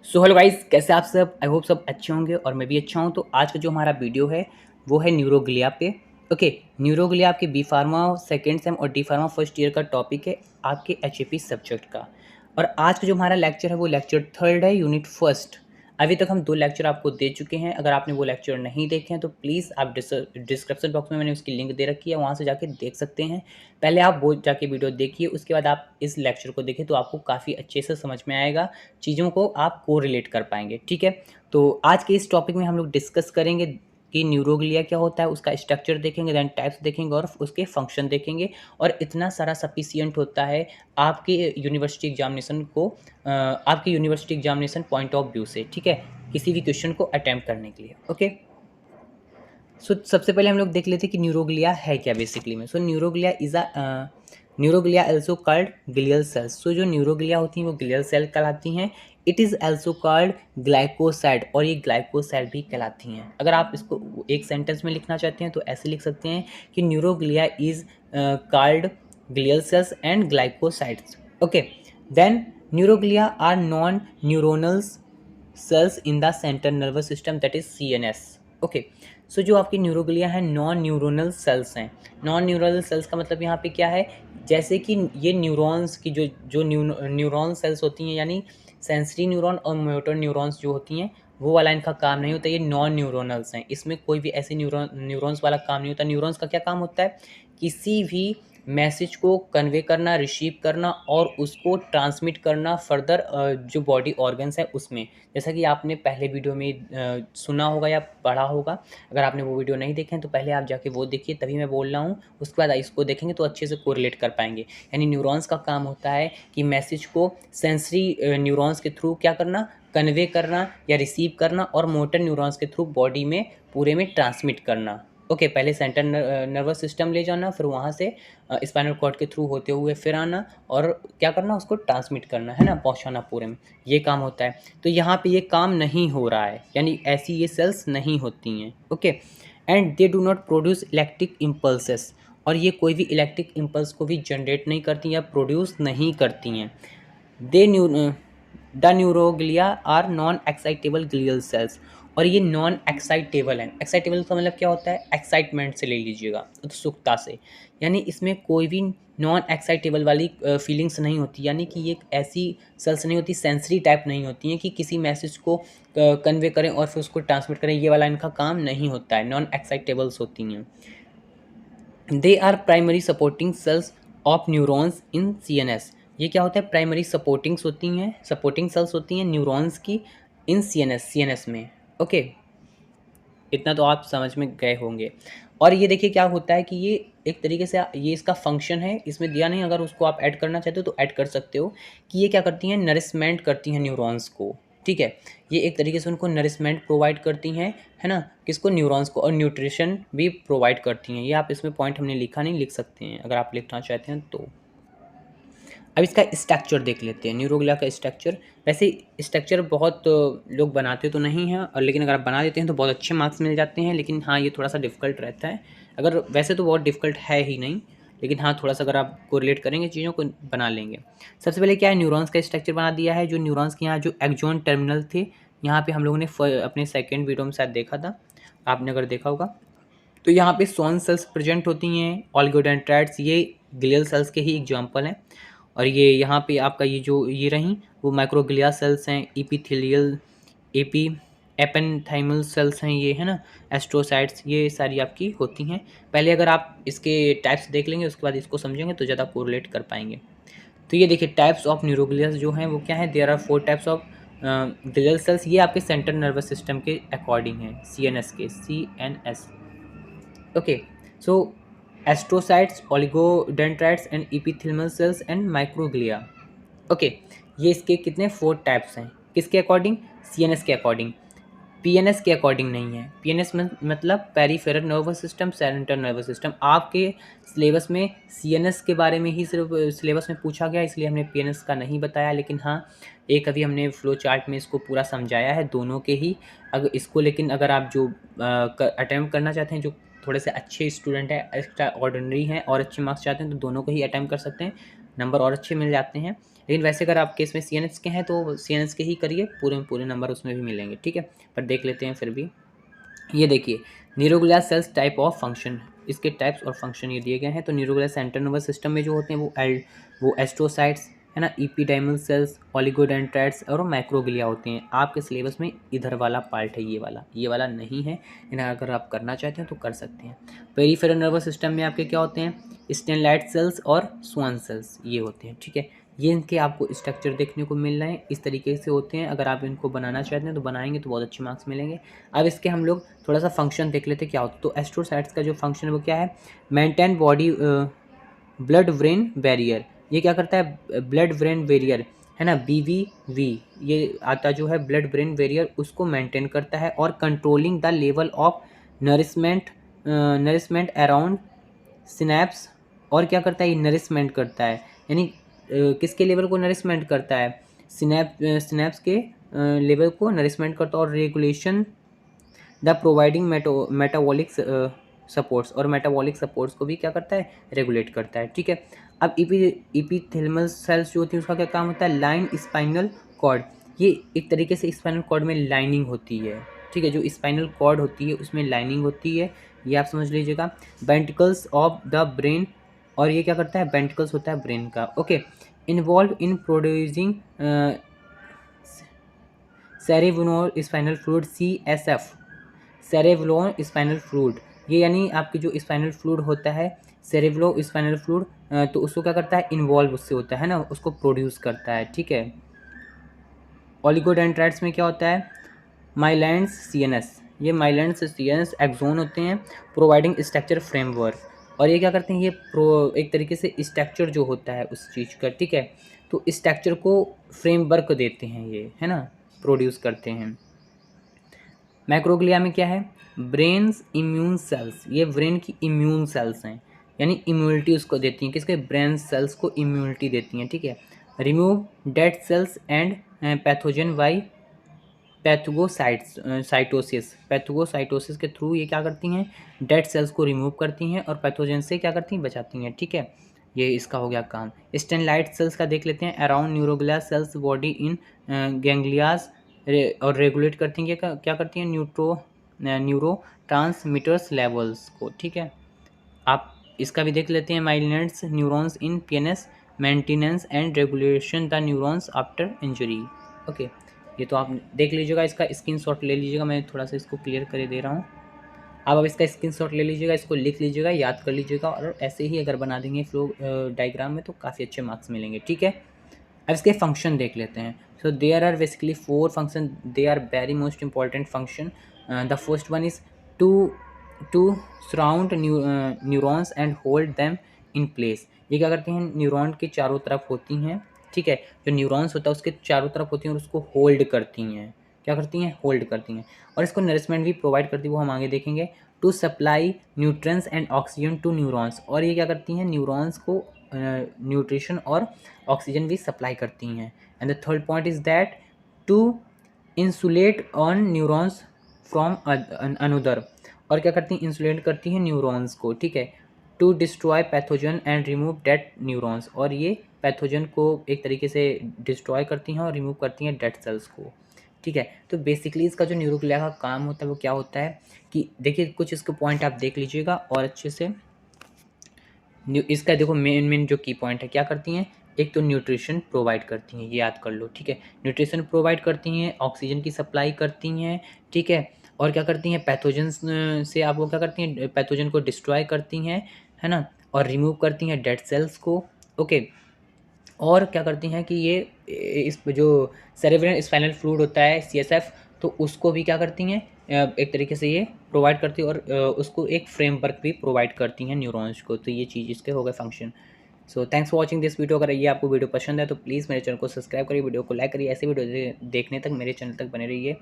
So hello guys, कैसे आप सब। आई होप सब अच्छे होंगे और मैं भी अच्छा हूँ। तो आज का जो हमारा वीडियो है वो है न्यूरोग्लिया पे। ओके, न्यूरोग्लिया आपके बी फार्मा सेकेंड सेम और डी फार्मा फर्स्ट ईयर का टॉपिक है आपके एच सब्जेक्ट का। और आज का जो हमारा लेक्चर है वो लेक्चर थर्ड है, यूनिट फर्स्ट। अभी तक हम 2 लेक्चर आपको दे चुके हैं। अगर आपने वो लेक्चर नहीं देखे हैं तो प्लीज़ आप डिस्क्रिप्शन बॉक्स में मैंने उसकी लिंक दे रखी है, वहाँ से जाके देख सकते हैं। पहले आप वो जाके वीडियो देखिए, उसके बाद आप इस लेक्चर को देखिए तो आपको काफ़ी अच्छे से समझ में आएगा, चीज़ों को आप कोरिलेट कर पाएंगे। ठीक है, तो आज के इस टॉपिक में हम लोग डिस्कस करेंगे कि न्यूरोग्लिया क्या होता है, उसका स्ट्रक्चर देखेंगे, देन टाइप्स देखेंगे और उसके फंक्शन देखेंगे। और इतना सारा सफिशियंट होता है आपके यूनिवर्सिटी एग्जामिनेशन को, आपके university examination point of view से, ठीक है, किसी भी क्वेश्चन को अटैम्प्ट करने के लिए। ओके, सो सबसे पहले हम लोग देख लेते हैं कि न्यूरोग्लिया है क्या बेसिकली में। So neuroglia is a neuroglia also called glial cells. So जो न्यूरोग्लिया होती हैं वो ग्लियल सेल कहलाती हैं। It is also called glycoside, और ये ग्लाइकोसाइड भी कहलाती हैं। अगर आप इसको एक सेंटेंस में लिखना चाहते हैं तो ऐसे लिख सकते हैं कि neuroglia is called glial cells and glycosides. Okay, then neuroglia are non neuronals cells in the central nervous system, that is CNS। Okay, so जो आपकी न्यूरोग्लिया है नॉन न्यूरोनल सेल्स हैं। नॉन न्यूरोनल सेल्स का मतलब यहाँ पे क्या है, जैसे कि ये न्यूरॉन्स की जो जो न्यूरॉन सेल्स होती हैं, यानी सेंसरी न्यूरॉन और मोटर न्यूरॉन्स जो होती हैं, वो वाला इनका काम नहीं होता। ये नॉन न्यूरोनल्स हैं, इसमें कोई भी ऐसे न्यूरॉन्स वाला काम नहीं होता। न्यूरॉन्स का क्या काम होता है, किसी भी मैसेज को कन्वे करना, रिसीव करना और उसको ट्रांसमिट करना फर्दर जो बॉडी ऑर्गन्स है उसमें। जैसा कि आपने पहले वीडियो में सुना होगा या पढ़ा होगा। अगर आपने वो वीडियो नहीं देखे हैं तो पहले आप जाके वो देखिए, तभी मैं बोल रहा हूँ। उसके बाद इसको देखेंगे तो अच्छे से कोरिलेट कर पाएंगे। यानी न्यूरॉन्स का काम होता है कि मैसेज को सेंसरी न्यूरॉन्स के थ्रू क्या करना, कन्वे करना या रिसीव करना, और मोटर न्यूरॉन्स के थ्रू बॉडी में पूरे में ट्रांसमिट करना। ओके, पहले सेंट्रल नर्वस सिस्टम ले जाना, फिर वहाँ से स्पाइनल कॉर्ड के थ्रू होते हुए फिर आना और क्या करना, उसको ट्रांसमिट करना है ना, पहुँचाना पूरे में। ये काम होता है। तो यहाँ पे ये काम नहीं हो रहा है, यानी ऐसी ये सेल्स नहीं होती हैं। Okay, and they do not produce electric impulses, और ये कोई भी इलेक्ट्रिक इम्पल्स को भी जनरेट नहीं करती या प्रोड्यूस नहीं करती हैं। They the neuroglia are non excitable glial cells, और ये नॉन एक्साइटेबल है। एक्साइटेबल का मतलब क्या होता है, एक्साइटमेंट से ले लीजिएगा, उत्सुकता से। यानी इसमें कोई भी नॉन एक्साइटेबल वाली फीलिंग्स नहीं होती, यानी कि ये एक ऐसी सेल्स नहीं होती, सेंसरी टाइप नहीं होती हैं कि किसी मैसेज को कन्वे करें और फिर उसको ट्रांसमिट करें। ये वाला इनका काम नहीं होता है, नॉन एक्साइटेबल्स होती हैं। They are primary supporting cells of neurons in CNS। ये क्या होता है, प्राइमरी सपोर्टिंग्स होती हैं, सपोर्टिंग सेल्स होती हैं न्यूरॉन्स की इन CNS में। ओके, इतना तो आप समझ में गए होंगे। और ये देखिए क्या होता है कि ये एक तरीके से ये इसका फंक्शन है, इसमें दिया नहीं, अगर उसको आप ऐड करना चाहते हो तो ऐड कर सकते हो। कि ये क्या करती हैं, नरिशमेंट करती हैं न्यूरॉन्स को। ठीक है, ये एक तरीके से उनको नरिशमेंट प्रोवाइड करती हैं, है ना, किसको, न्यूरॉन्स को, और न्यूट्रिशन भी प्रोवाइड करती हैं। ये आप इसमें पॉइंट हमने लिखा नहीं, लिख सकते हैं अगर आप लिखना चाहते हैं तो। अब इसका स्ट्रक्चर देख लेते हैं, न्यूरोग्लिया का स्ट्रक्चर। वैसे स्ट्रक्चर बहुत लोग बनाते तो नहीं हैं, और लेकिन अगर आप बना देते हैं तो बहुत अच्छे मार्क्स मिल जाते हैं। लेकिन हाँ, ये थोड़ा सा डिफ़िकल्ट रहता है। अगर वैसे तो बहुत डिफ़िकल्ट है ही नहीं, लेकिन हाँ, थोड़ा सा अगर आप कोरिलेट करेंगे चीज़ों को, बना लेंगे। सबसे पहले क्या है, न्यूरॉन्स का स्ट्रक्चर बना दिया है। जो न्यूरॉन्स के यहाँ जो एक्सॉन टर्मिनल थे, यहाँ पे हम लोगों ने अपने सेकेंड वीडियो में शायद देखा था, आपने अगर देखा होगा तो यहाँ पे सोन सेल्स प्रेजेंट होती हैं, ऑलिगोडेंड्राइट्स, ये ग्लियल सेल्स के ही एग्जांपल हैं। और ये यहाँ पे आपका ये जो ये रहीं वो माइक्रोग्लिया सेल्स हैं, एपिथेलियल, एपी एपेनथाइमल सेल्स हैं ये, है ना, एस्ट्रोसाइट्स, ये सारी आपकी होती हैं। पहले अगर आप इसके टाइप्स देख लेंगे उसके बाद इसको समझेंगे तो ज़्यादा कोरिलेट कर पाएंगे। तो ये देखिए टाइप्स ऑफ न्यूरोग्लियस जो हैं वो क्या है, there are 4 types of glial cells. ये आपके सेंट्रल नर्वस सिस्टम के अकॉर्डिंग है, CNS के, CNS। Okay, so astrocytes, oligodendrites and epithelial cells and microglia. Okay, ये इसके कितने 4 टाइप्स हैं, किसके अकॉर्डिंग, CNS के अकॉर्डिंग। PNS के अकॉर्डिंग नहीं है। PNS में मतलब peripheral nervous system, central nervous system. आपके सिलेबस में CNS के बारे में ही सिर्फ सिलेबस में पूछा गया, इसलिए हमने PNS का नहीं बताया। लेकिन हाँ, एक अभी हमने फ्लो चार्ट में इसको पूरा समझाया है, दोनों के ही। अगर इसको, लेकिन अगर आप जो अटैम्प्ट करना चाहते हैं, जो थोड़े से अच्छे स्टूडेंट हैं, एक्स्ट्रा ऑर्डिनरी हैं और अच्छे मार्क्स चाहते हैं, तो दोनों को ही अटैम्प्ट कर सकते हैं। नंबर और अच्छे मिल जाते हैं। लेकिन वैसे अगर आप केस में CNS के हैं तो CNS के ही करिए, पूरे पूरे नंबर उसमें भी मिलेंगे, ठीक है। पर देख लेते हैं फिर भी। ये देखिए, neuroglia cells type of function, इसके टाइप्स और फंक्शन ये दिए गए हैं। तो न्यूरोग्लिया सेंट्रल नर्वस सिस्टम में जो होते हैं वो एस्ट्रोसाइट्स है ना, इपिडेमल सेल्स, ओलिगोडेंड्राइट्स और मैक्रोग्लिया होते हैं। आपके सिलेबस में इधर वाला पार्ट है, ये वाला नहीं है। इन्हें अगर आप करना चाहते हैं तो कर सकते हैं। पेरिफेरल नर्वस सिस्टम में आपके क्या होते हैं, स्टेनलाइट सेल्स और स्वान सेल्स, ये होते हैं, ठीक है। ये इनके आपको स्ट्रक्चर देखने को मिल रहे हैं, इस तरीके से होते हैं। अगर आप इनको बनाना चाहते हैं तो बनाएंगे तो बहुत अच्छे मार्क्स मिलेंगे। अब इसके हम लोग थोड़ा सा फंक्शन देख लेते हैं क्या होता है। तो एस्ट्रोसाइट्स का जो फंक्शन है वो क्या है, maintain body blood brain barrier. ये क्या करता है, ब्लड ब्रेन बैरियर है ना, BBB, ये आता जो है ब्लड ब्रेन बैरियर, उसको मेंटेन करता है। और controlling the level of nourishment around synapse. और क्या करता है, ये नरिशमेंट करता है, यानी किसके लेवल को नरिशमेंट करता है, सिनैप्स के लेवल को नरिशमेंट करता है। और regulation the providing metabolic supports, और मेटाबॉलिक सपोर्ट्स को भी क्या करता है, रेगुलेट करता है, ठीक है। अब इपीथेलमल सेल्स जो होती है उसका क्या काम होता है, लाइन स्पाइनल कॉर्ड। ये एक तरीके से स्पाइनल कॉर्ड में लाइनिंग होती है, ठीक है। जो स्पाइनल कॉर्ड होती है उसमें लाइनिंग होती है, ये आप समझ लीजिएगा। वेंट्रिकल्स ऑफ द ब्रेन, और ये क्या करता है, वेंट्रिकल्स होता है ब्रेन का, okay. Involve in producing cerebral spinal fluid, CSF, cerebral spinal fluid. ये यानी आपकी जो स्पाइनल फ्लूइड होता है, सेरेब्रो स्पाइनल फ्लूइड, तो उसको क्या करता है, इन्वॉल्व उससे होता है ना, उसको प्रोड्यूस करता है, ठीक है। ओलिगोडेंड्राइट्स में क्या होता है, माइलैंड्स CNS, ये माइलैंड्स CNS एक्सोन होते हैं, प्रोवाइडिंग स्ट्रक्चर फ्रेमवर्क। और ये क्या करते हैं, ये एक तरीके से स्ट्रक्चर जो होता है उस चीज़ का, ठीक है। तो स्ट्रक्चर को फ्रेमवर्क देते हैं ये, है ना, प्रोड्यूस करते हैं। मैक्रोग्लिया में क्या है, ब्रेन्स इम्यून सेल्स, ये ब्रेन की इम्यून सेल्स हैं, यानी इम्यूनिटी उसको देती हैं, किसके, ब्रेन सेल्स को इम्यूनिटी देती हैं, ठीक है। Remove dead cells and pathogen by phagocytosis के थ्रू ये क्या करती हैं, डेड सेल्स को रिमूव करती हैं और पैथोजन से क्या करती हैं, बचाती हैं, ठीक है। ये इसका हो गया काम। स्टेनलाइट सेल्स का देख लेते हैं, around neuroglia sales body in ganglia, और रेगुलेट करती हैं, क्या करती हैं, न्यूरो ट्रांसमीटर्स लेवल्स को, ठीक है। आप इसका भी देख लेते हैं, myelinates neurons in PNS, maintenance and regulation the neurons after injury, okay. ये तो आप देख लीजिएगा, इसका स्क्रीनशॉट ले लीजिएगा, मैं थोड़ा सा इसको क्लियर कर दे रहा हूँ। आप अब इसका स्क्रीनशॉट ले लीजिएगा, इसको लिख लीजिएगा, याद कर लीजिएगा, और ऐसे ही अगर बना देंगे फ्लो डायग्राम में तो काफ़ी अच्छे मार्क्स मिलेंगे, ठीक है। अब इसके फंक्शन देख लेते हैं। So there are basically 4 function, they are very most important function. The first one is to surround neurons and hold them in place. ये क्या करती हैं, न्यूरॉन के चारों तरफ होती हैं, ठीक है। जो न्यूरॉन्स होता है उसके चारों तरफ होती हैं और उसको होल्ड करती हैं, क्या करती हैं, होल्ड करती हैं। और इसको नरिशमेंट भी प्रोवाइड करती है, वो हम आगे देखेंगे। To supply nutrients and oxygen to neurons, और ये क्या करती हैं, न्यूरॉन्स को न्यूट्रिशन और ऑक्सीजन भी सप्लाई करती हैं। And the third point is that to insulate on neurons from another, और क्या करती हैं, इंसुलेट करती हैं न्यूरॉन्स को, ठीक है। To destroy pathogen and remove dead neurons, और ये पैथोजन को एक तरीके से डिस्ट्रॉय करती हैं और रिमूव करती हैं डेड सेल्स को, ठीक है। तो बेसिकली इसका जो न्यूरोग्लिया का काम होता है वो क्या होता है कि देखिए, कुछ इसके पॉइंट आप देख लीजिएगा और अच्छे से। इसका देखो मेन जो की पॉइंट है, क्या करती हैं, एक तो न्यूट्रिशन प्रोवाइड करती हैं, ये याद कर लो, ठीक है। न्यूट्रिशन प्रोवाइड करती हैं, ऑक्सीजन की सप्लाई करती हैं, ठीक है। और क्या करती हैं, पैथोजन से आप वो क्या करती हैं, पैथोजन को डिस्ट्रॉय करती हैं, है ना, और रिमूव करती हैं डेड सेल्स को, ओके। और क्या करती हैं कि ये इस जो सेरेब्रल स्पाइनल फ्लूइड होता है, CSF, तो उसको भी क्या करती हैं, एक तरीके से ये प्रोवाइड करती है, और उसको एक फ्रेमवर्क भी प्रोवाइड करती हैं न्यूरॉन्स को। तो ये चीज़ इसके हो गए function. So thanks for watching this video. अगर ये आपको वीडियो पसंद है तो प्लीज़ मेरे चैनल को सब्सक्राइब करिए, वीडियो को लाइक करिए, ऐसे वीडियो देखने तक मेरे चैनल तक बने रहिए।